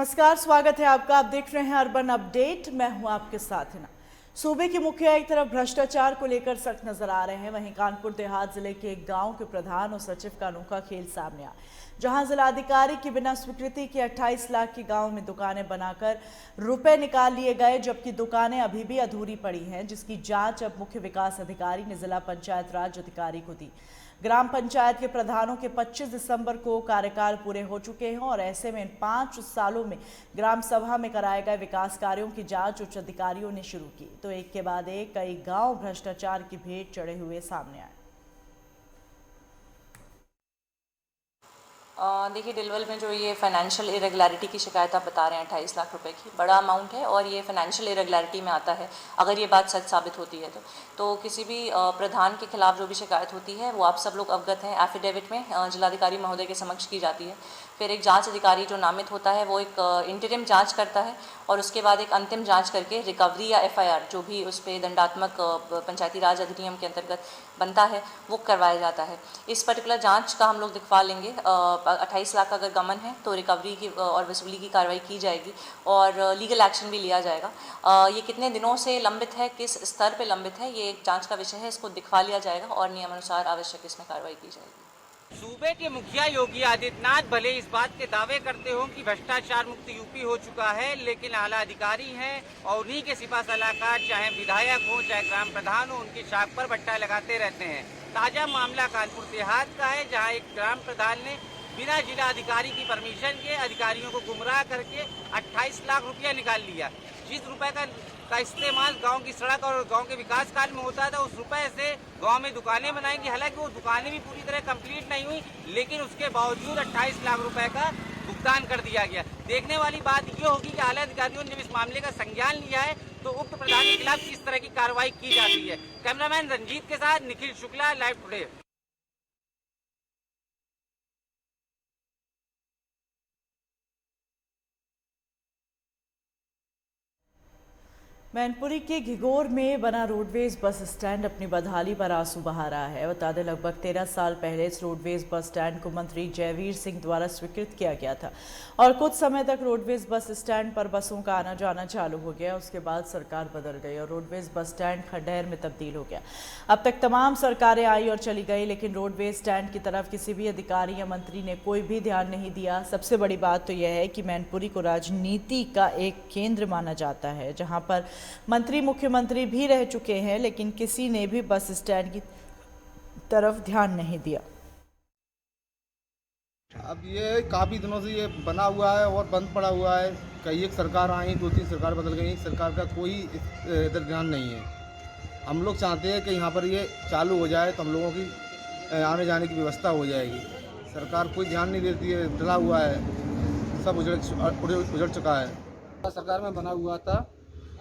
नमस्कार, स्वागत है आपका। आप देख रहे हैं अर्बन अपडेट। मैं हूं आपके साथ हिना। सूबे के मुखिया एक तरफ भ्रष्टाचार को लेकर सख्त नजर आ रहे हैं, वहीं कानपुर देहात जिले के एक गांव के प्रधान और सचिव का अनोखा खेल सामने आया, जहां जिलाधिकारी की बिना स्वीकृति के 28 लाख की गांव में दुकानें बनाकर रुपए निकाल लिए गए, जबकि दुकानें अभी भी अधूरी पड़ी हैं, जिसकी जांच अब मुख्य विकास अधिकारी ने जिला पंचायत राज अधिकारी को दी। ग्राम पंचायत के प्रधानों के 25 दिसंबर को कार्यकाल पूरे हो चुके हैं और ऐसे में इन 5 सालों में ग्राम सभा में कराए गए विकास कार्यों की जांच उच्च अधिकारियों ने शुरू की, तो एक के बाद एक कई गांव भ्रष्टाचार की भेंट चढ़े हुए सामने आए। देखिए, डिलवल में जो ये फाइनेंशियल इरेगुलरिटी की शिकायत आप बता रहे हैं 28 लाख रुपए की, बड़ा अमाउंट है और ये फाइनेंशियल इरेगुलरिटी में आता है। अगर ये बात सच साबित होती है तो किसी भी प्रधान के खिलाफ जो भी शिकायत होती है वो आप सब लोग अवगत हैं, एफिडेविट में जिलाधिकारी महोदय के समक्ष की जाती है। फिर एक जांच अधिकारी जो नामित होता है वो एक इंटरिम जांच करता है और उसके बाद एक अंतिम जांच करके रिकवरी या एफआईआर जो भी उस पर दंडात्मक पंचायती राज अधिनियम के अंतर्गत बनता है वो करवाया जाता है। इस पर्टिकुलर जांच का हम लोग दिखवा लेंगे। 28 लाख अगर गमन है तो रिकवरी की और वसूली की कार्रवाई की जाएगी और लीगल एक्शन भी लिया जाएगा। ये कितने दिनों से लंबित है, किस स्तर पे लंबित है, ये एक जांच का विषय है, इसको दिखवा लिया जाएगा और नियमानुसार आवश्यक इसमें कार्रवाई की जाएगी। सूबे के मुखिया योगी आदित्यनाथ भले इस बात के दावे करते हो कि भ्रष्टाचार मुक्त यूपी हो चुका है, लेकिन आला अधिकारी हैं और उन्हीं के सिपा सलाहकार चाहे विधायक हो चाहे ग्राम प्रधान हो, उनकी शाख पर बट्टा लगाते रहते हैं। ताजा मामला कानपुर देहात का है, जहां एक ग्राम प्रधान ने बिना जिला अधिकारी की परमिशन के अधिकारियों को गुमराह करके 28 लाख रुपया निकाल लिया। जिस रुपए का इस्तेमाल गांव की सड़क और गांव के विकास कार्य में होता था, उस रुपए से गांव में दुकानें बनाएंगी। हालांकि वो दुकानें भी पूरी तरह कंप्लीट नहीं हुई, लेकिन उसके बावजूद 28 लाख रुपए का भुगतान कर दिया गया। देखने वाली बात ये होगी कि आला अधिकारियों ने जब इस मामले का संज्ञान लिया है तो उक्त प्रधान के खिलाफ किस तरह की कार्रवाई की जाती है। कैमरामैन रंजीत के साथ निखिल शुक्ला, लाइव टुडे। मैनपुरी के घिगोर में बना रोडवेज बस स्टैंड अपनी बदहाली पर आंसू बहा रहा है। बता दें, लगभग 13 साल पहले इस रोडवेज बस स्टैंड को मंत्री जयवीर सिंह द्वारा स्वीकृत किया गया था और कुछ समय तक रोडवेज बस स्टैंड पर बसों का आना जाना चालू हो गया। उसके बाद सरकार बदल गई और रोडवेज बस स्टैंड खंडहर में तब्दील हो गया। अब तक तमाम सरकारें आई और चली गई, लेकिन रोडवेज स्टैंड की तरफ किसी भी अधिकारी या मंत्री ने कोई भी ध्यान नहीं दिया। सबसे बड़ी बात तो यह है कि मैनपुरी को राजनीति का एक केंद्र माना जाता है, जहां पर मंत्री मुख्यमंत्री भी रह चुके हैं, लेकिन किसी ने भी बस स्टैंड की तरफ ध्यान नहीं दिया। अब ये काफ़ी दिनों से ये बना हुआ है और बंद पड़ा हुआ है। कई एक सरकार आई, 2-3 सरकार बदल गई, सरकार का कोई इधर ध्यान नहीं है। हम लोग चाहते हैं कि यहाँ पर ये चालू हो जाए तो हम लोगों की आने जाने की व्यवस्था हो जाएगी। सरकार कोई ध्यान नहीं देती है, डला हुआ है, सब उजड़ चुका है। सरकार में बना हुआ था,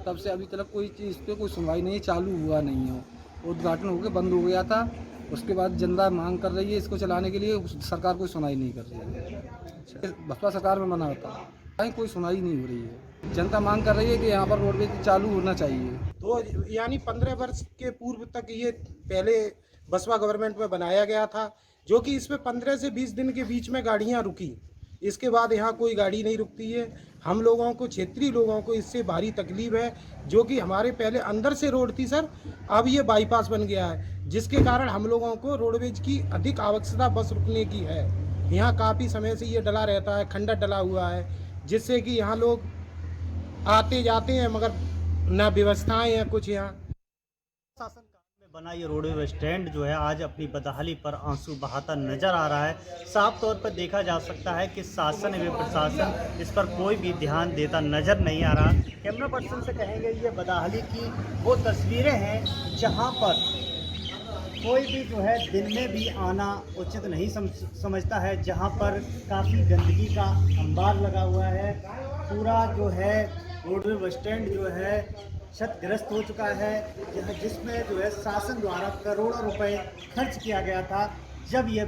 तब से अभी तक कोई चीज़ पे कोई सुनवाई नहीं, चालू हुआ नहीं हो। उद्घाटन होकर बंद हो गया था, उसके बाद जनता मांग कर रही है इसको चलाने के लिए, सरकार कोई सुनाई नहीं कर रही है। बसपा सरकार में बना होता कहीं कोई सुनाई नहीं हो रही है। जनता मांग कर रही है कि यहाँ पर रोडवेज चालू होना चाहिए। तो यानी 15 वर्ष के पूर्व तक ये पहले बसपा गवर्नमेंट में बनाया गया था, जो कि इसमें 15 से 20 दिन के बीच में गाड़ियाँ रुकी। इसके बाद यहाँ कोई गाड़ी नहीं रुकती है। हम लोगों को, क्षेत्रीय लोगों को इससे भारी तकलीफ है, जो कि हमारे पहले अंदर से रोड थी सर, अब ये बाईपास बन गया है, जिसके कारण हम लोगों को रोडवेज की अधिक आवश्यकता बस रुकने की है। यहाँ काफ़ी समय से ये डला रहता है, खंडर डला हुआ है, जिससे कि यहाँ लोग आते जाते हैं, मगर न व्यवस्थाएँ हैं कुछ। यहाँ शासन में बना ये रोडवेज स्टैंड जो है आज अपनी बदहाली पर आंसू बहाता नजर आ रहा है। साफ तौर पर देखा जा सकता है कि शासन एवं प्रशासन इस पर कोई भी ध्यान देता नजर नहीं आ रहा। कैमरा पर्सन से कहेंगे ये बदहाली की वो तस्वीरें हैं जहां पर कोई भी जो है दिन में भी आना उचित नहीं समझता है, जहां पर काफ़ी गंदगी का अंबार लगा हुआ है। पूरा जो है रोडवे बस स्टैंड जो है क्षतिग्रस्त हो चुका है, जिसमें जो है शासन द्वारा करोड़ों रुपए खर्च किया गया था जब ये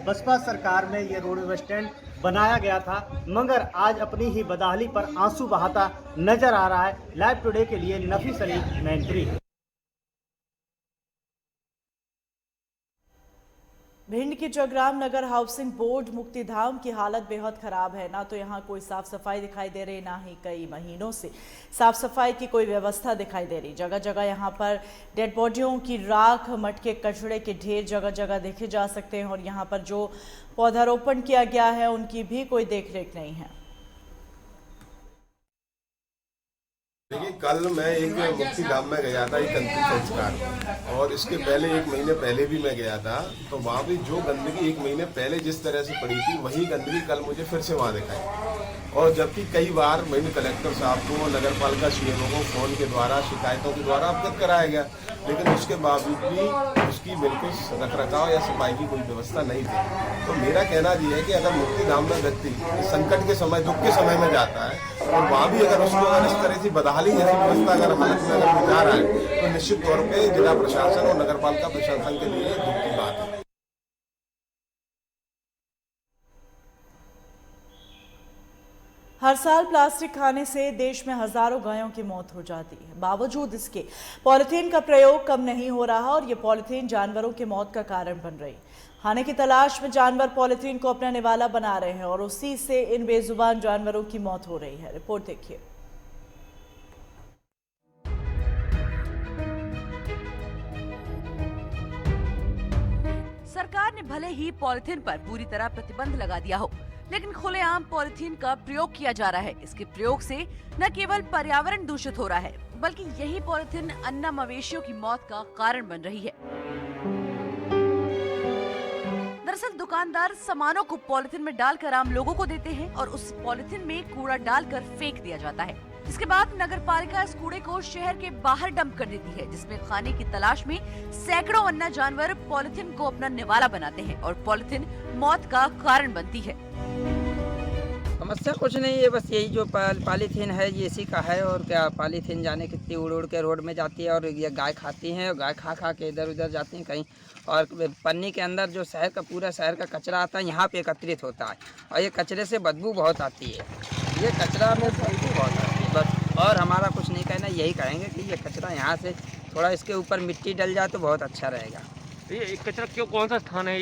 बसपा सरकार में ये रोडवे बस स्टैंड बनाया गया था, मगर आज अपनी ही बदहाली पर आंसू बहाता नजर आ रहा है। लाइव टुडे के लिए नफीस अली, मैनपुरी। भिंड के जगराम नगर हाउसिंग बोर्ड मुक्तिधाम की हालत बेहद खराब है। ना तो यहाँ कोई साफ सफाई दिखाई दे रही, ना ही कई महीनों से साफ सफाई की कोई व्यवस्था दिखाई दे रही। जगह जगह यहाँ पर डेड बॉडियों की राख, मटके, कचड़े के ढेर जगह जगह देखे जा सकते हैं और यहाँ पर जो पौधारोपण किया गया है उनकी भी कोई देखरेख नहीं है। देखिए, कल मैं एक मुक्तिधाम में गया था एक अंतिम संस्कार, और इसके पहले 1 महीने पहले भी मैं गया था। तो वहाँ भी जो गंदगी 1 महीने पहले जिस तरह से पड़ी थी, वही गंदगी कल मुझे फिर से वहाँ दिखाई। और जबकि कई बार मैंने कलेक्टर साहब को, नगर पालिका सीएमओ को फोन के द्वारा, शिकायतों के द्वारा अवगत कराया गया, लेकिन उसके बावजूद भी उसकी बिल्कुल रखरखाव या सफाई की कोई व्यवस्था नहीं थी। तो मेरा कहना ये है कि अगर मुक्तिधाम में व्यक्ति संकट के समय, दुख के समय में जाता है और वहाँ भी अगर उसको अगर इस तरह से बदहाली जैसी व्यवस्था अगर हालत में अगर जा रहा है, तो निश्चित तौर पर जिला प्रशासन और नगर पालिका प्रशासन के लिए दुख की बात है। हर साल प्लास्टिक खाने से देश में हजारों गायों की मौत हो जाती है। बावजूद इसके पॉलिथीन का प्रयोग कम नहीं हो रहा और ये पॉलिथीन जानवरों की मौत का कारण बन रही। खाने की तलाश में जानवर पॉलिथीन को अपना निवाला बना रहे हैं और उसी से इन बेजुबान जानवरों की मौत हो रही है। रिपोर्ट देखिए। सरकार ने भले ही पॉलिथीन पर पूरी तरह प्रतिबंध लगा दिया हो, लेकिन खुलेआम पॉलिथीन का प्रयोग किया जा रहा है। इसके प्रयोग से न केवल पर्यावरण दूषित हो रहा है, बल्कि यही पॉलिथीन अन्य मवेशियों की मौत का कारण बन रही है। दरअसल दुकानदार सामानों को पॉलिथीन में डालकर आम लोगों को देते हैं और उस पॉलिथीन में कूड़ा डालकर फेंक दिया जाता है। इसके बाद नगर पालिका इस कूड़े को शहर के बाहर डंप कर देती है, जिसमें खाने की तलाश में सैकड़ों अन्य जानवर पॉलिथीन को अपना निवाला बनाते हैं और पॉलिथीन मौत का कारण बनती है। समस्या कुछ नहीं है, बस यही जो पॉलीथीन है ये इसी का है। और क्या, पॉलीथीन जाने कितनी उड़ उड़ के रोड में जाती है और ये गाय खाती हैं और गाय खा खा के इधर उधर जाती हैं कहीं। और पन्नी के अंदर जो शहर का पूरा शहर का कचरा आता है यहाँ पे एकत्रित होता है और ये कचरे से बदबू बहुत आती है। ये कचरा में बदबू बहुत आती है बस। और हमारा कुछ नहीं कहना, यही कहेंगे कि ये कचरा यहाँ से थोड़ा इसके ऊपर मिट्टी डल जाए तो बहुत अच्छा रहेगा। ये कचरा क्यों, कौन सा स्थान है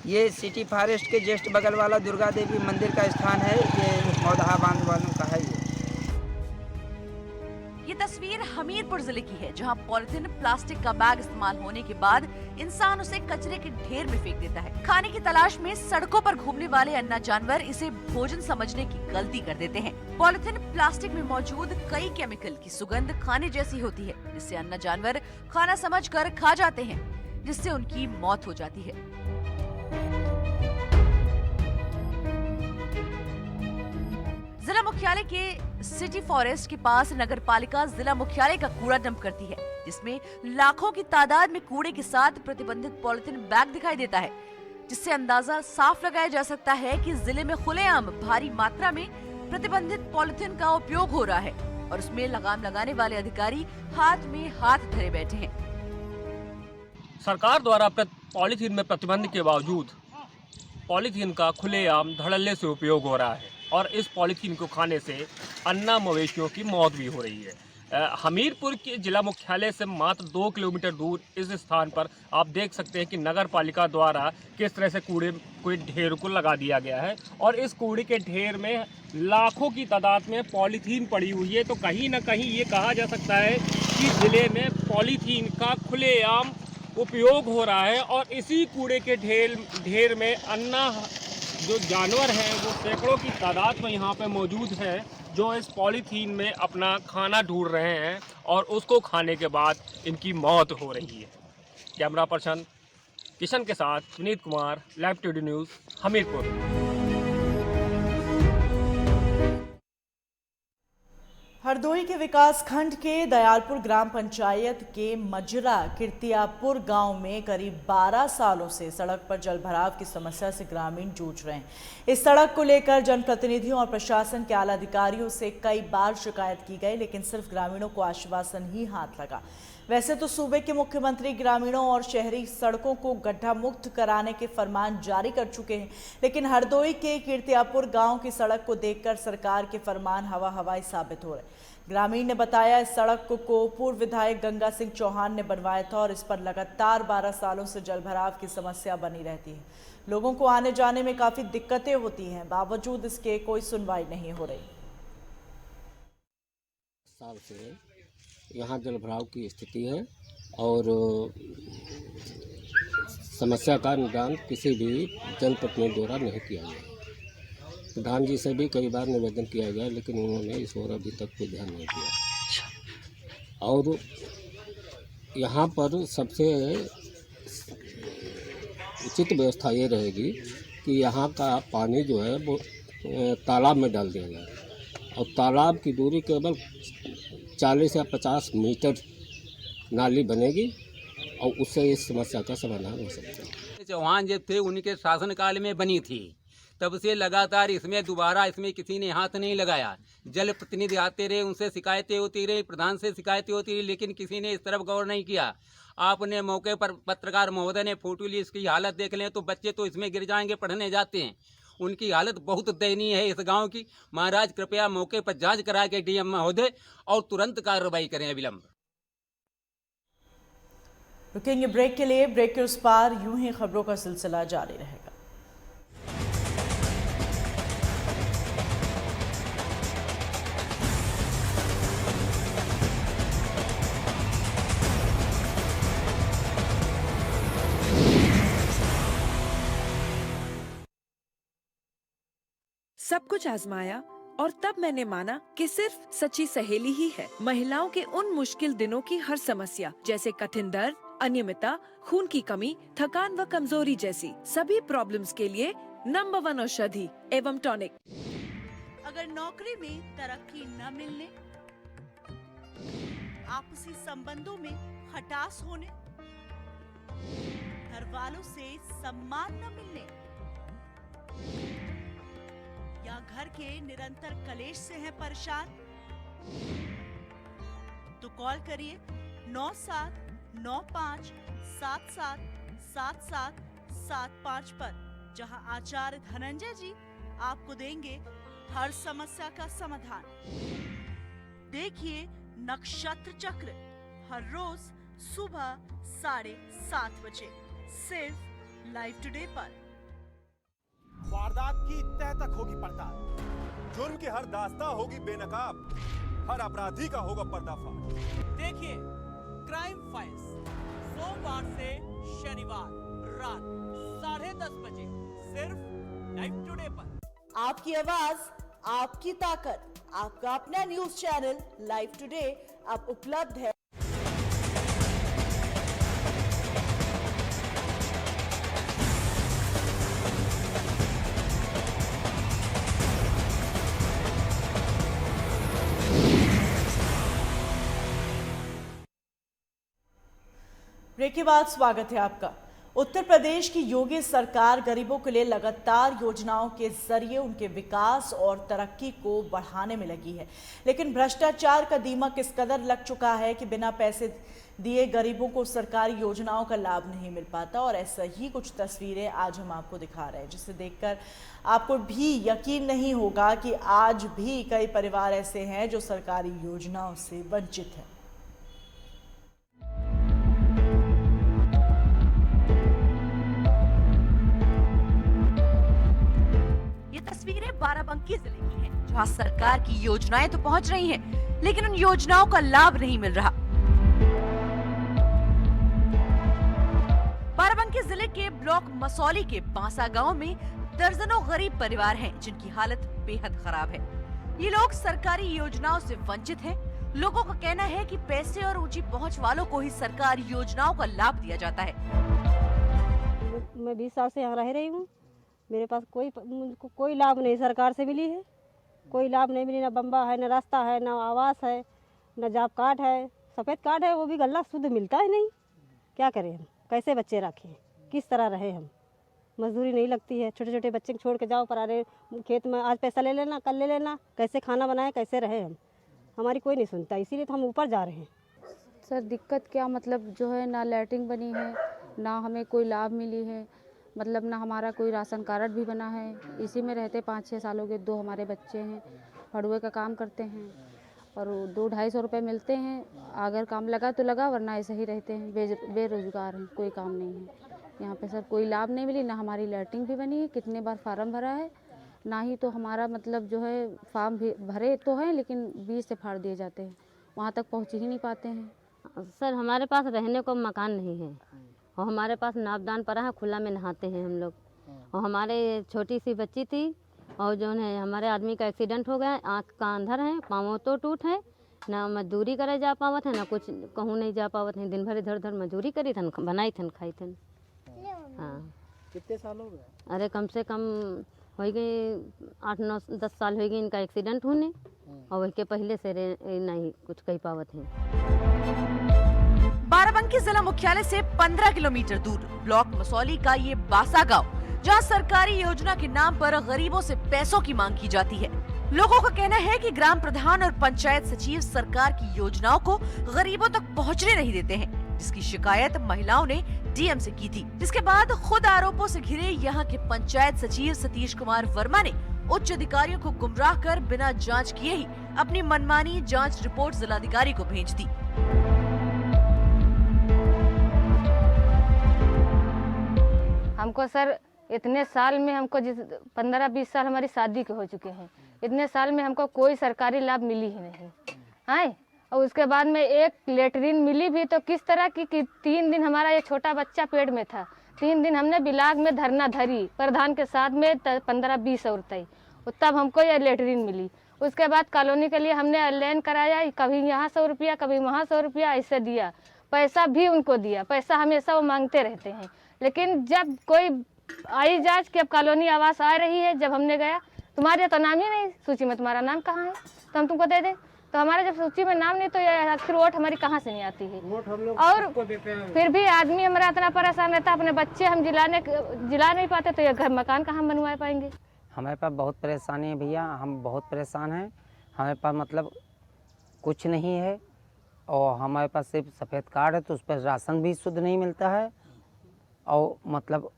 ये सिटी फॉरेस्ट के जस्ट बगल वाला दुर्गा देवी मंदिर का स्थान है। ये मौदहा बांध वालों का है। ये तस्वीर हमीरपुर जिले की है, जहां पॉलिथीन प्लास्टिक का बैग इस्तेमाल होने के बाद इंसान उसे कचरे के ढेर में फेंक देता है। खाने की तलाश में सड़कों पर घूमने वाले अन्य जानवर इसे भोजन समझने की गलती कर देते हैं। पॉलिथीन प्लास्टिक में मौजूद कई केमिकल की सुगंध खाने जैसी होती है, जिससे अन्य जानवर खाना समझकर खा जाते हैं, जिससे उनकी मौत हो जाती है। जिला मुख्यालय के सिटी फॉरेस्ट के पास नगर पालिका जिला मुख्यालय का कूड़ा डंप करती है, जिसमें लाखों की तादाद में कूड़े के साथ प्रतिबंधित पॉलिथीन बैग दिखाई देता है, जिससे अंदाजा साफ लगाया जा सकता है कि जिले में खुलेआम भारी मात्रा में प्रतिबंधित पॉलिथीन का उपयोग हो रहा है और उसमें लगाम लगाने वाले अधिकारी हाथ में हाथ धरे बैठे हैं। सरकार द्वारा पॉलिथीन में प्रतिबंध के बावजूद पॉलिथीन का खुलेआम धड़ल्ले से उपयोग हो रहा है और इस पॉलिथीन को खाने से अन्य मवेशियों की मौत भी हो रही है। हमीरपुर के जिला मुख्यालय से मात्र 2 किलोमीटर दूर इस स्थान पर आप देख सकते हैं कि नगर पालिका द्वारा किस तरह से कूड़े के ढेर को लगा दिया गया है और इस कूड़े के ढेर में लाखों की तादाद में पॉलीथीन पड़ी हुई है। तो कहीं ना कहीं ये कहा जा सकता है कि ज़िले में पॉलीथीन का खुलेआम उपयोग हो रहा है और इसी कूड़े के ढेर में अन्य जो जानवर हैं वो सैकड़ों की तादाद में यहाँ पे मौजूद है, जो इस पॉलीथीन में अपना खाना ढूंढ रहे हैं और उसको खाने के बाद इनकी मौत हो रही है। कैमरा पर्सन किशन के साथ Sunit Kumar, live today news, Hamirpur. Hardoi के विकास खंड के दयालपुर ग्राम पंचायत के मजरा किर्तियापुर गांव में करीब 12 सालों से सड़क पर जलभराव की समस्या से ग्रामीण जूझ रहे हैं। इस सड़क को लेकर जनप्रतिनिधियों और प्रशासन के आला अधिकारियों से कई बार शिकायत की गई, लेकिन सिर्फ ग्रामीणों को आश्वासन ही हाथ लगा। वैसे तो सूबे के मुख्यमंत्री ग्रामीणों और शहरी सड़कों को गड्ढा मुक्त कराने के फरमान जारी कर चुके हैं, लेकिन हरदोई के कीर्तियापुर गांव की सड़क को देखकर सरकार के फरमान हवाई साबित हो रहे। ग्रामीण ने बताया इस सड़क को पूर्व विधायक गंगा सिंह चौहान ने बनवाया था और इस पर लगातार 12 सालों से जलभराव की समस्या बनी रहती है। लोगों को आने जाने में काफी दिक्कतें होती हैं, बावजूद इसके कोई सुनवाई नहीं हो रही। साल से यहाँ जलभराव की स्थिति है और समस्या का निदान किसी भी जनप्रतिनिधि द्वारा नहीं किया गया। प्रधान जी से भी कई बार निवेदन किया गया, लेकिन उन्होंने इस ओर अभी तक कोई ध्यान नहीं दिया। और यहाँ पर सबसे उचित व्यवस्था ये रहेगी कि यहाँ का पानी जो है वो तालाब में डाल दिया जाए और तालाब की दूरी केवल 40 या 50 मीटर नाली बनेगी और उससे इस समस्या का समाधान हो सकता है। चौहान जब थे उनके शासनकाल में बनी थी, तब से लगातार इसमें दोबारा इसमें किसी ने हाथ नहीं लगाया। जल प्रतिनिधि आते रहे, उनसे शिकायतें होती रही, प्रधान से शिकायतें होती रही, लेकिन किसी ने इस तरफ गौर नहीं किया। आपने मौके पर पत्रकार महोदय ने फोटो ली, इसकी हालत देख लें तो बच्चे तो इसमें गिर जाएंगे, पढ़ने जाते हैं। उनकी हालत बहुत दयनीय है इस गांव की। महाराज कृपया मौके पर जांच करा के डीएम महोदय और तुरंत कार्रवाई करें अविलंब। रुकेंगे ब्रेक के लिए, ब्रेक के उस पार यूं ही खबरों का सिलसिला जारी रहेगा। सब कुछ आजमाया और तब मैंने माना कि सिर्फ सच्ची सहेली ही है महिलाओं के उन मुश्किल दिनों की हर समस्या, जैसे कठिन दर्द, अनियमितता, खून की कमी, थकान व कमजोरी जैसी सभी प्रॉब्लम्स के लिए नंबर 1 औषधि एवं टॉनिक। अगर नौकरी में तरक्की न मिलने, आपसी संबंधों में खटास होने, घर वालों से सम्मान न मिलने या घर के निरंतर कलेश से हैं परेशान, तो कॉल करिए 9795777775 पर, जहां आचार्य धनंजय जी आपको देंगे हर समस्या का समाधान। देखिए नक्षत्र चक्र हर रोज सुबह 7:30 बजे सिर्फ लाइव टुडे पर। वारदात की तह तक होगी पड़ताल, जुर्म की हर दास्ता होगी बेनकाब, हर अपराधी का होगा पर्दाफाश। देखिए क्राइम फाइल्स सोमवार से शनिवार रात 10:30 बजे सिर्फ लाइव टुडे पर। आपकी आवाज, आपकी ताकत, आपका अपना न्यूज चैनल लाइव टुडे अब उपलब्ध है। ब्रेक के बाद स्वागत है आपका। उत्तर प्रदेश की योगी सरकार गरीबों के लिए लगातार योजनाओं के जरिए उनके विकास और तरक्की को बढ़ाने में लगी है, लेकिन भ्रष्टाचार का दीमक इस कदर लग चुका है कि बिना पैसे दिए गरीबों को सरकारी योजनाओं का लाभ नहीं मिल पाता। और ऐसा ही कुछ तस्वीरें आज हम आपको दिखा रहे हैं, जिसे देखकर आपको भी यकीन नहीं होगा कि आज भी कई परिवार ऐसे हैं जो सरकारी योजनाओं से वंचित हैं। तस्वीरें बाराबंकी जिले की हैं, जहां सरकार की योजनाएं तो पहुंच रही हैं, लेकिन उन योजनाओं का लाभ नहीं मिल रहा। बाराबंकी जिले के ब्लॉक मसौली के बांसा गांव में दर्जनों गरीब परिवार हैं, जिनकी हालत बेहद खराब है। ये लोग सरकारी योजनाओं से वंचित हैं। लोगों का कहना है कि पैसे और ऊंची पहुंच वालों को ही सरकारी योजनाओं का लाभ दिया जाता है। मैं 20 साल से यहाँ रह रही हूँ, मेरे पास कोई लाभ नहीं सरकार से मिली है, कोई लाभ नहीं मिली। ना बम्बा है, ना रास्ता है, ना आवास है, ना जॉब कार्ड है। सफ़ेद कार्ड है वो भी गल्ला शुद्ध मिलता ही नहीं। क्या करें हम, कैसे बच्चे रखें, किस तरह रहे हम। मजदूरी नहीं लगती है, छोटे छोटे बच्चे छोड़ के जाओ परारे खेत में, आज पैसा ले लेना कल ले लेना, कैसे खाना बनाए कैसे रहे हम। हमारी कोई नहीं सुनता, इसीलिए तो हम ऊपर जा रहे हैं। सर दिक्कत क्या, मतलब जो है ना लैट्रिन बनी है, ना हमें कोई लाभ मिली है, मतलब ना हमारा कोई राशन कार्ड भी बना है। इसी में रहते 5-6 सालों के 2 हमारे बच्चे हैं, फड़ुए का काम करते हैं और 200-250 रुपये मिलते हैं। अगर काम लगा तो लगा, वरना ऐसे ही रहते हैं, बेरोजगार हैं, कोई काम नहीं है। यहाँ पे सर कोई लाभ नहीं मिली, ना हमारी लैट्रिन भी बनी है, कितने बार फार्म भरा है, ना ही तो हमारा मतलब जो है फार्म भी भरे तो हैं लेकिन बीच से फाड़ दिए जाते हैं, वहाँ तक पहुँच ही नहीं पाते हैं। सर हमारे पास रहने को मकान नहीं है और हमारे पास नापदान पड़ा है, खुला में नहाते हैं हम लोग। और हमारे छोटी सी बच्ची थी और जो है हमारे आदमी का एक्सीडेंट हो गया, आँख का अंधर है, पाँव तो टूट है, ना मजदूरी करे जा पावत है, ना कुछ कहूँ नहीं जा पावत है। दिन भर इधर उधर मजदूरी करी थन, बनाई थन, खाई थन। हाँ। कितने साल हो गए? अरे कम से कम हो गई 8-9-10 साल हो गई इनका एक्सीडेंट होने, और वही के पहले से नहीं कुछ कही पावत है। बाराबंकी जिला मुख्यालय से 15 किलोमीटर दूर ब्लॉक मसौली का ये बासा गांव, जहां सरकारी योजना के नाम पर गरीबों से पैसों की मांग की जाती है। लोगों का कहना है कि ग्राम प्रधान और पंचायत सचिव सरकार की योजनाओं को गरीबों तक पहुंचने नहीं देते हैं, जिसकी शिकायत महिलाओं ने डीएम से की थी। जिसके बाद खुद आरोपों से घिरे यहाँ के पंचायत सचिव सतीश कुमार वर्मा ने उच्च अधिकारियों को गुमराह कर बिना जांच किए ही अपनी मनमानी जांच रिपोर्ट जिलाधिकारी को भेज दी। हमको सर इतने साल में हमको 15-20 साल हमारी शादी के हो चुके हैं, इतने साल में हमको कोई सरकारी लाभ मिली ही नहीं है। और उसके बाद में एक लेटरिन मिली भी तो किस तरह की कि 3 दिन हमारा ये छोटा बच्चा पेट में था, 3 दिन हमने बिलाग में धरना धरी प्रधान के साथ में 15-20 औरतें, तब हमको ये लेटरिन मिली। उसके बाद कॉलोनी के लिए हमने ऑनलाइन कराया, कभी यहाँ 100 रुपया कभी वहाँ 100 रुपया ऐसे दिया, पैसा भी उनको दिया, पैसा हमेशा वो मांगते रहते हैं। लेकिन जब कोई आई जांच कि अब कॉलोनी आवास आ रही है, जब हमने गया तुम्हारे तो नाम ही नहीं सूची में, तुम्हारा नाम कहाँ है तो हम तुमको दे दें, तो हमारे जब सूची में नाम नहीं तो आखिर वोट हमारी कहाँ से नहीं आती है। और फिर भी आदमी हमारा इतना परेशान रहता, अपने बच्चे हम जिला नहीं पाते तो ये घर मकान कहाँ बनवा पाएंगे। हमारे पास बहुत परेशानी है भैया, हम बहुत परेशान हैं। हमारे पास मतलब कुछ नहीं है और हमारे पास सिर्फ सफ़ेद कार्ड है, तो उस पर राशन भी शुद्ध नहीं मिलता है, और मतलब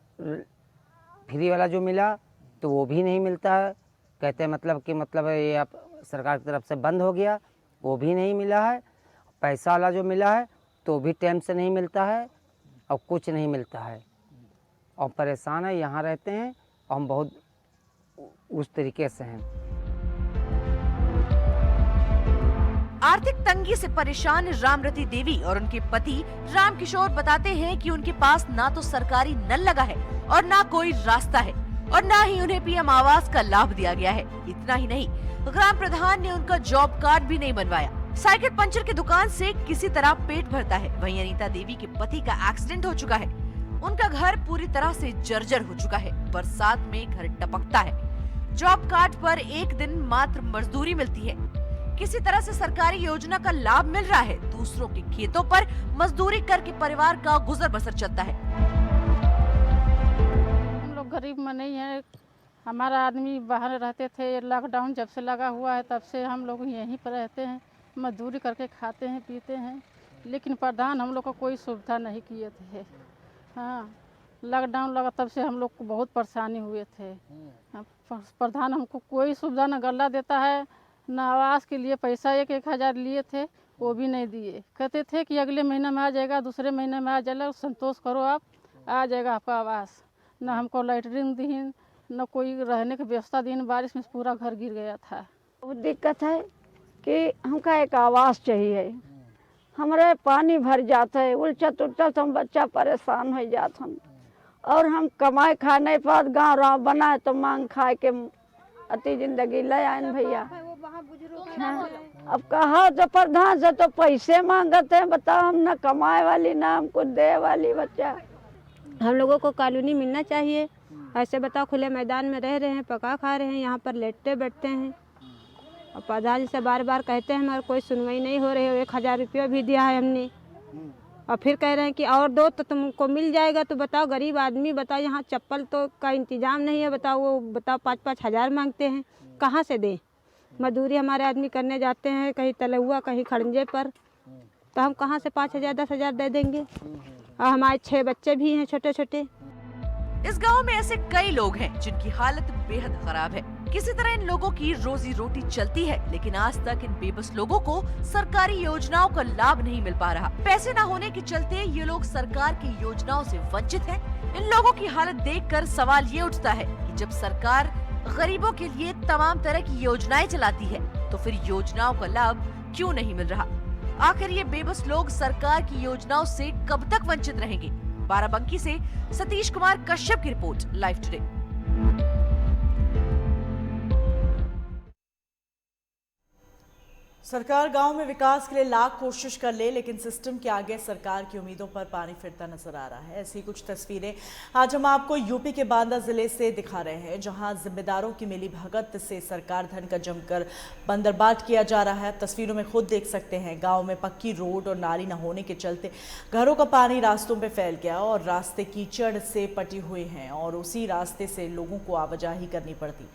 फ्री वाला जो मिला तो वो भी नहीं मिलता है। कहते हैं मतलब कि मतलब ये आप सरकार की तरफ से बंद हो गया, वो भी नहीं मिला है। पैसा वाला जो मिला है तो भी टाइम से नहीं मिलता है और कुछ नहीं मिलता है, और परेशान है। यहाँ रहते हैं और हम बहुत उस तरीके से हैं। आर्थिक तंगी से परेशान रामरती देवी और उनके पति राम किशोर बताते हैं कि उनके पास ना तो सरकारी नल लगा है और ना कोई रास्ता है, और ना ही उन्हें पीएम आवास का लाभ दिया गया है। इतना ही नहीं, ग्राम प्रधान ने उनका जॉब कार्ड भी नहीं बनवाया। साइकिल पंचर की दुकान से किसी तरह पेट भरता है। वहीं अनीता देवी के पति का एक्सीडेंट हो चुका है, उनका घर पूरी तरह से जर्जर हो चुका है, बरसात में घर टपकता है। जॉब कार्ड पर एक दिन मात्र मजदूरी मिलती है। किसी तरह से सरकारी योजना का लाभ मिल रहा है, दूसरों के खेतों पर मजदूरी करके परिवार का गुजर बसर चलता है। हम लोग गरीब में नहीं है, हमारा आदमी बाहर रहते थे, लॉकडाउन जब से लगा हुआ है तब से हम लोग यहीं पर रहते हैं, मजदूरी करके खाते हैं पीते हैं। लेकिन प्रधान हम लोग को कोई सुविधा नहीं किए थे। हाँ, लॉकडाउन लगा तब से हम लोग को बहुत परेशानी हुए थे। प्रधान हमको कोई सुविधा न गल्ला देता है, न आवास के लिए पैसा 1-1 हज़ार लिए थे वो भी नहीं दिए। कहते थे कि अगले महीने में आ जाएगा, दूसरे महीने में आ जाएगा, संतोष करो आप, आ जाएगा आपका आवास। न हमको लैटरिन दी, न कोई रहने की व्यवस्था दी। बारिश में पूरा घर गिर गया था। वो दिक्कत है कि हमका एक आवास चाहिए, हमारे पानी भर जाता है, उलचत उलचत हम बच्चा परेशान हो जाते हैं, और हम कमाए खा नहीं पात, गाँव राव बनाए तो मांग खाए के अति जिंदगी ले आए भैया। अब कहा तो प्रधान से तो पैसे मांगते हैं, बताओ, हम ना कमाए वाली ना हमको दे वाली बच्चा। हम लोगों को कॉलोनी मिलना चाहिए। ऐसे बताओ, खुले मैदान में रह रहे हैं, पका खा रहे हैं, यहाँ पर लेटते बैठते हैं, और प्रधान से बार बार कहते हैं हमारी कोई सुनवाई नहीं हो रही है। 1,000 रुपया भी दिया है हमने, और फिर कह रहे हैं कि और दो तो तुमको मिल जाएगा। तो बताओ, गरीब आदमी, बताओ, यहाँ चप्पल तो का इंतजाम नहीं है, बताओ, वो बताओ 5-5 हज़ार मांगते हैं, कहाँ से दें। मजदूरी हमारे आदमी करने जाते हैं, कहीं तलुआ कहीं खड़ंजे पर, तो हम कहाँ से 5,000 10,000 दे देंगे। और हमारे 6 बच्चे भी हैं छोटे छोटे। इस गांव में ऐसे कई लोग हैं जिनकी हालत बेहद खराब है। किसी तरह इन लोगों की रोजी रोटी चलती है, लेकिन आज तक इन बेबस लोगों को सरकारी योजनाओं का लाभ नहीं मिल पा रहा। पैसे न होने के चलते ये लोग सरकार की योजनाओं से वंचित हैं। इन लोगों की हालत देखकर सवाल ये उठता है कि जब सरकार गरीबों के लिए तमाम तरह की योजनाएं चलाती है, तो फिर योजनाओं का लाभ क्यों नहीं मिल रहा? आखिर ये बेबस लोग सरकार की योजनाओं से कब तक वंचित रहेंगे? बाराबंकी से सतीश कुमार कश्यप की रिपोर्ट, लाइव टुडे। सरकार गांव में विकास के लिए लाख कोशिश कर ले, लेकिन सिस्टम के आगे सरकार की उम्मीदों पर पानी फिरता नजर आ रहा है। ऐसी कुछ तस्वीरें आज हम आपको यूपी के बांदा जिले से दिखा रहे हैं, जहां जिम्मेदारों की मिलीभगत से सरकार धन का जमकर बंदरबाट किया जा रहा है। तस्वीरों में खुद देख सकते हैं, गांव में पक्की रोड और नाली न होने के चलते घरों का पानी रास्तों पे फैल गया और रास्ते कीचड़ से पटे हुए हैं और उसी रास्ते से लोगों को आवाजाही करनी पड़ती।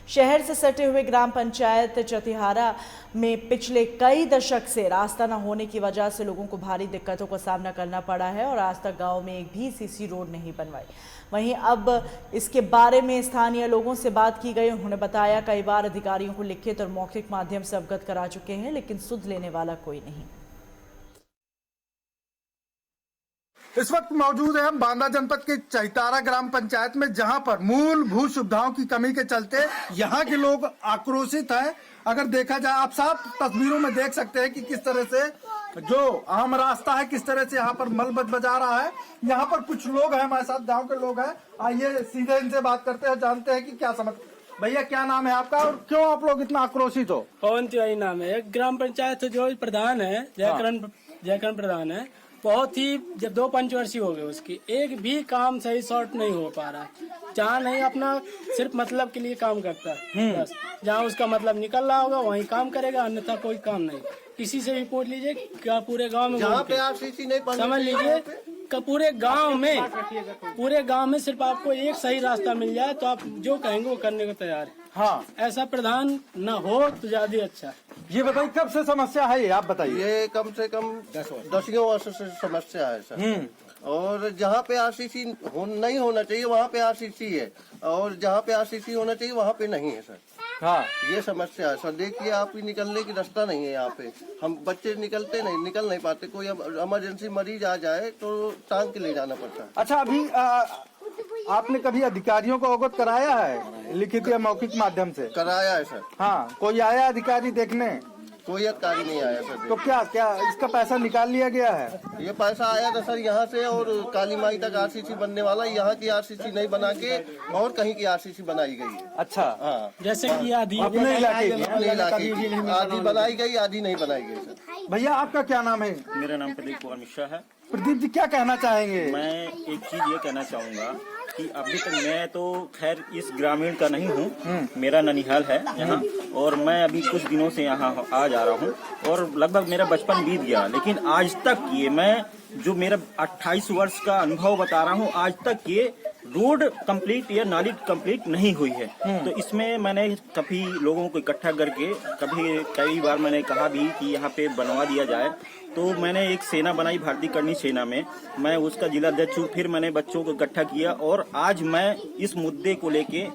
शहर से सटे हुए ग्राम पंचायत चतिहारा में पिछले कई दशक से रास्ता न होने की वजह से लोगों को भारी दिक्कतों का सामना करना पड़ा है और आज तक गांव में एक भी सीसी रोड नहीं बनवाई। वहीं अब इसके बारे में स्थानीय लोगों से बात की गई। उन्होंने बताया कई बार अधिकारियों को लिखित और मौखिक माध्यम से अवगत करा चुके हैं, लेकिन सुध लेने वाला कोई नहीं। इस वक्त मौजूद है हम बांदा जनपद के चहितारा ग्राम पंचायत में, जहां पर मूलभूत सुविधाओं की कमी के चलते यहां के लोग आक्रोशित हैं। अगर देखा जाए, आप साफ तस्वीरों में देख सकते हैं कि किस तरह से जो आम रास्ता है, किस तरह से यहाँ पर मल बजा रहा है। यहाँ पर कुछ लोग हैं हमारे साथ, गाँव के लोग हैं। आइए सीधे इनसे बात करते हैं, जानते हैं कि क्या समझ। भैया क्या नाम है आपका और क्यों आप लोग इतना आक्रोशित हो? पवन तिवारी नाम है। ग्राम पंचायत जो प्रधान है, जयकरण प्रधान है, बहुत ही जब 2 पंचवर्षीय हो गए, उसकी एक भी काम सही शॉर्ट नहीं हो पा रहा। जहाँ नहीं अपना सिर्फ मतलब के लिए काम करता है, बस जहाँ उसका मतलब निकल रहा होगा वहीं काम करेगा, अन्यथा कोई काम नहीं। किसी से भी पूछ लीजिए क्या पूरे गांव में जहाँ पे आरसीसी नहीं समझ लीजिए पूरे गांव में सिर्फ आपको एक सही रास्ता मिल जाए तो आप जो कहेंगे वो करने को तैयार है। हाँ, ऐसा प्रधान न हो तो ज्यादा अच्छा है। ये बताइए कब से समस्या है ये, आप बताइए। ये कम से कम 10 वर्ष से समस्या है सर। और जहाँ पे आरसीसी नहीं होना चाहिए वहाँ पे आरसीसी है, और जहाँ पे आरसीसी होना चाहिए वहाँ पे नहीं है सर। हाँ, ये समस्या है सर। देखिए आप ही निकलने की रास्ता नहीं है यहाँ पे। हम बच्चे निकल नहीं पाते। कोई इमरजेंसी मरीज आ जाए तो टांग के ले जाना पड़ता है। अच्छा, अभी आपने कभी अधिकारियों को अवगत कराया है लिखित या मौखिक माध्यम से? कराया है सर। हाँ, कोई आया अधिकारी देखने? कोई अधिकारी नहीं आया सर। तो क्या इसका पैसा निकाल लिया गया है? ये पैसा आया था सर यहाँ से, और काली माई तक आरसीसी बनने वाला। यहाँ की आरसीसी नहीं बना के और कहीं की आरसीसी बनाई गई है। अच्छा, हाँ, जैसे कि अपने इलाके आधी बनाई गई, आधी नहीं बनाई गई सर। भैया आपका क्या नाम है? मेरा नाम प्रदीप कुमार मिश्रा है। प्रदीप जी क्या कहना चाहेंगे? मैं एक चीज ये कहना चाहूँगा कि अभी तक मैं तो खैर इस ग्रामीण का नहीं हूँ, मेरा ननिहाल है यहाँ, और मैं अभी कुछ दिनों से यहाँ आ जा रहा हूँ और लगभग मेरा बचपन बीत गया, लेकिन आज तक ये मैं जो मेरा 28 वर्ष का अनुभव बता रहा हूँ, आज तक ये रोड कंप्लीट या नाली कंप्लीट नहीं हुई है। तो इसमें मैंने काफी लोगों को इकट्ठा करके कई बार मैंने कहा भी कि यहाँ पे बनवा दिया जाए। तो मैंने एक सेना बनाई, भारतीय करनी सेना में मैं उसका जिला अध्यक्ष हूँ। फिर मैंने बच्चों को इकट्ठा किया और आज मैं इस मुद्दे को लेके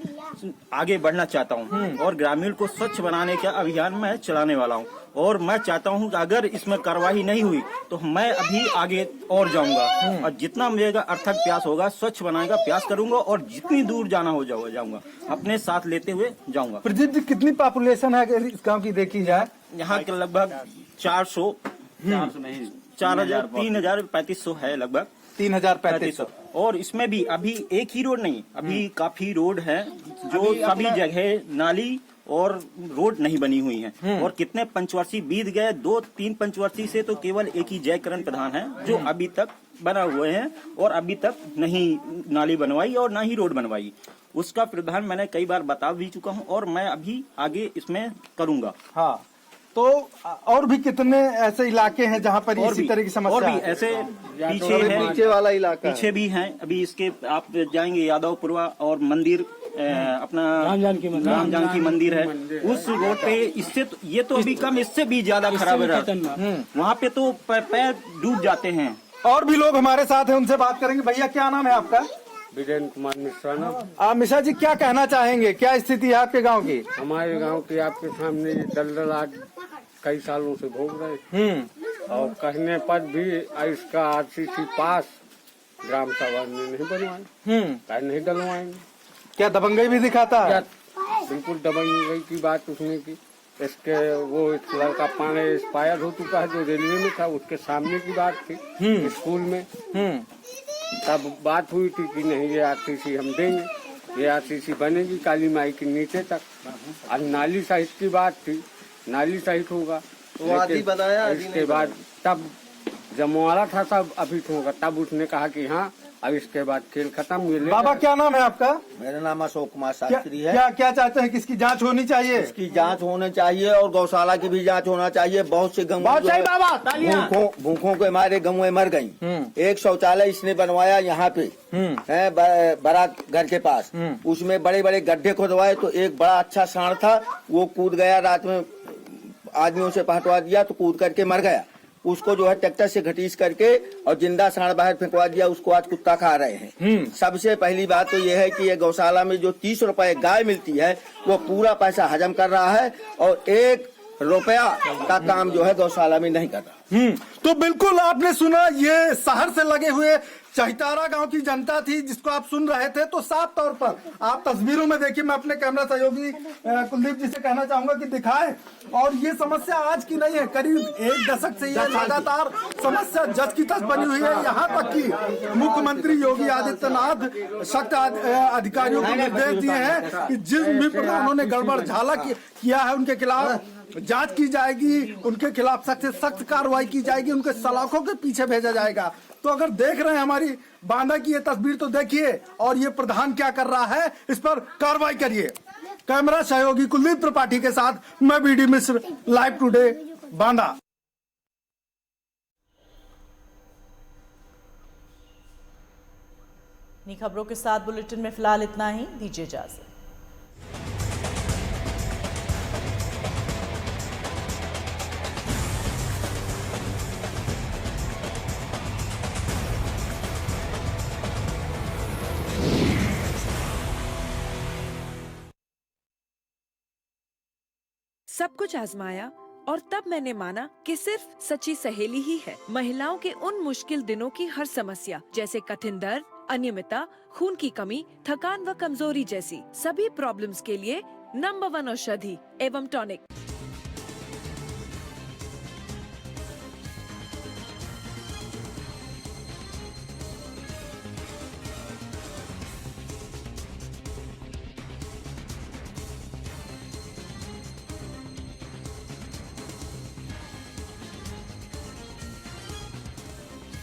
आगे बढ़ना चाहता हूँ और ग्रामीण को स्वच्छ बनाने का अभियान मैं चलाने वाला हूँ। और मैं चाहता हूँ कि अगर इसमें कार्रवाई नहीं हुई तो मैं अभी आगे और जाऊंगा और जितना मुझे अर्थक प्रयास होगा स्वच्छ बनाने का प्रयास करूंगा और जितनी दूर जाना हो जाऊंगा अपने साथ लेते हुए जाऊंगा। प्रदीप जी कितनी पॉपुलेशन है अगर इस गांव की देखी जाए? यहाँ के लगभग 3,3500 है, लगभग 3,3500। और इसमें भी अभी एक ही रोड नहीं, अभी काफी रोड है जो सभी जगह नाली और रोड नहीं बनी हुई है। और कितने पंचवर्षीय बीत गए, 2-3 पंचवर्षीय से तो केवल एक ही जयकरण प्रधान है जो अभी तक बना हुए हैं और अभी तक नहीं नाली बनवाई और ना ही रोड बनवाई। उसका प्रावधान मैंने कई बार बता भी चुका हूं और मैं अभी आगे इसमें करूंगा। हाँ, तो और भी कितने ऐसे इलाके हैं जहाँ पर इसी तरह की समस्या? और भी ऐसे पीछे वाला इलाका पीछे भी हैं। अभी इसके आप जाएंगे यादवपुरवा और मंदिर अपना राम जानकी मंदिर है, उस रोड पे इससे ये तो अभी कम, इससे भी ज्यादा खराब है। वहाँ पे तो पैर डूब जाते हैं। और भी लोग हमारे साथ हैं, उनसे बात करेंगे। भैया क्या नाम है आपका? वीरेंद्र कुमार मिश्रा नाम। मिश्रा जी क्या कहना चाहेंगे, क्या स्थिति है आपके गांव की? हमारे गांव की आपके सामने दलदल आज कई सालों से भोग रहे, और कहने पर भी इसका आरसीसी पास ग्राम सभा में नहीं बनवाए, नहीं डलवाएंगे। क्या दबंगई भी दिखाता है? बिल्कुल दबंगई की बात उसने की। इसके वो एक लड़का पानी एक्सपायर हो चुका है जो रेलवे में था, उसके सामने की बात थी स्कूल में। तब बात हुई थी कि नहीं ये आरसीसी हम देंगे, ये आरसीसी बनेगी काली माई के नीचे तक। और नाली सहित की बात थी, नाली सहित होगा तो आदि बनाया। इसके बाद तब जमवाड़ा था सब अभी होगा, तब उसने कहा कि हाँ अब इसके बाद खेल खत्म। बाबा क्या नाम है आपका? मेरा नाम अशोक कुमार शास्त्री है। क्या चाहते हैं, किसकी जांच होनी चाहिए? इसकी जांच होनी चाहिए और गौशाला की भी जांच होना चाहिए। बहुत से गाँव भूखों के मारे गाँव मर गयी। एक शौचालय इसने बनवाया यहाँ पे है बारात घर के पास, उसमें बड़े बड़े गड्ढे खोदवाए तो एक बड़ा अच्छा सांड था, वो कूद गया, रात में आदमियों से पहटवा दिया तो कूद करके मर गया। उसको जो है ट्रैक्टर से घटीस करके और जिंदा सांड बाहर फेंकवा दिया, उसको आज कुत्ता खा रहे हैं। सबसे पहली बात तो ये है कि ये गौशाला में जो 30 रुपए गाय मिलती है वो पूरा पैसा हजम कर रहा है और 1 रुपया का काम जो है गौशाला में नहीं कर रहा। तो बिल्कुल आपने सुना, ये शहर से लगे हुए चहितारा गांव की जनता थी जिसको आप सुन रहे थे। तो साफ तौर पर आप तस्वीरों में देखिए, मैं अपने कैमरा सहयोगी कुलदीप जी से कहना चाहूंगा कि दिखाएं। और ये समस्या आज की नहीं है, करीब 1 दशक से ये लगातार समस्या जस की तस बनी हुई है। यहाँ तक कि मुख्यमंत्री योगी आदित्यनाथ सख्त अधिकारियों को निर्देश दिए हैं कि जिस भी प्रकार उन्होंने गड़बड़ झाला किया है उनके खिलाफ जांच की जाएगी, उनके खिलाफ सख्त से सख्त कार्रवाई की जाएगी, उनके सलाखों के पीछे भेजा जाएगा। तो अगर देख रहे हैं हमारी बांदा की ये तस्वीर तो देखिए, और ये प्रधान क्या कर रहा है इस पर कार्रवाई करिए। कैमरा सहयोगी कुलदीप त्रिपाठी के साथ मैं बीडी मिश्र, लाइव टुडे बांदा। खबरों के साथ बुलेटिन में फिलहाल इतना ही, दीजिए इजाजत। सब कुछ आजमाया और तब मैंने माना कि सिर्फ सच्ची सहेली ही है महिलाओं के उन मुश्किल दिनों की हर समस्या, जैसे कठिन दर्द, अनियमितता, खून की कमी, थकान व कमजोरी जैसी सभी प्रॉब्लम्स के लिए नंबर 1 औषधि एवं टॉनिक।